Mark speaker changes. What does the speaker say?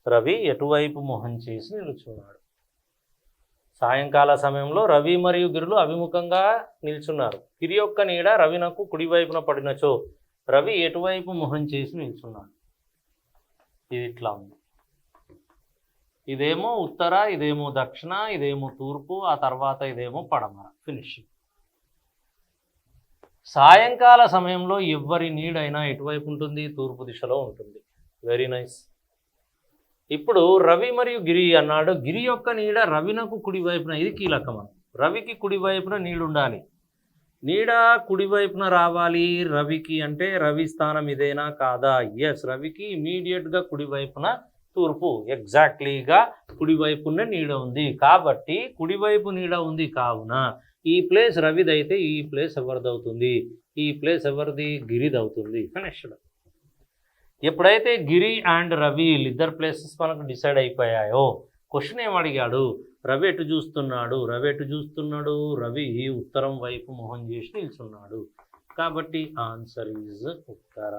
Speaker 1: రవి ఎటువైపు మొహం చేసి నిలుచున్నాడు? సాయంకాల సమయంలో రవి మరియు గిరులు అభిముఖంగా నిల్చున్నారు. గిరి యొక్క నీడ రవినకు కుడివైపున పడినచో రవి ఎటువైపు మొహం చేసి నిల్చున్నాడు? ఇది ఇట్లా ఉంది. ఇదేమో ఉత్తర, ఇదేమో దక్షిణ, ఇదేమో తూర్పు, ఆ తర్వాత ఇదేమో పడమర. ఫినిషింగ్. సాయంకాల సమయంలో ఎవరి నీడైనా ఎటువైపు ఉంటుంది? తూర్పు దిశలో ఉంటుంది. Very nice. ఇప్పుడు రవి మరియు గిరి అన్నాడు. గిరి యొక్క నీడ రవినకు కుడివైపున, ఇది కీలకం. రవికి కుడివైపున నీడ ఉండాలి. నీడ కుడివైపున రావాలి రవికి అంటే రవి స్థానం ఇదేనా కాదా? ఎస్, రవికి ఇమీడియట్గా కుడివైపున తూర్పు, ఎగ్జాక్ట్లీగా కుడివైపునే నీడ ఉంది. కాబట్టి కుడివైపు నీడ ఉంది కావున ఈ ప్లేస్ రవిదైతే ఈ ప్లేస్ ఎవరిదవుతుంది? ఈ ప్లేస్ ఎవరిది? గిరిదవుతుంది. ఫినిష్డ్. ఎప్పుడైతే గిరి అండ్ రవి ఇద్దరు ప్లేసెస్ మనకు డిసైడ్ అయిపోయాయో క్వశ్చన్ ఏమడిగాడు? రవి ఎటు చూస్తున్నాడు? రవి ఎటు చూస్తున్నాడు? రవి ఉత్తరం వైపు మొహం చేసి నిల్చున్నాడు. కాబట్టి ఆన్సర్ ఈజ్ ఉత్తర.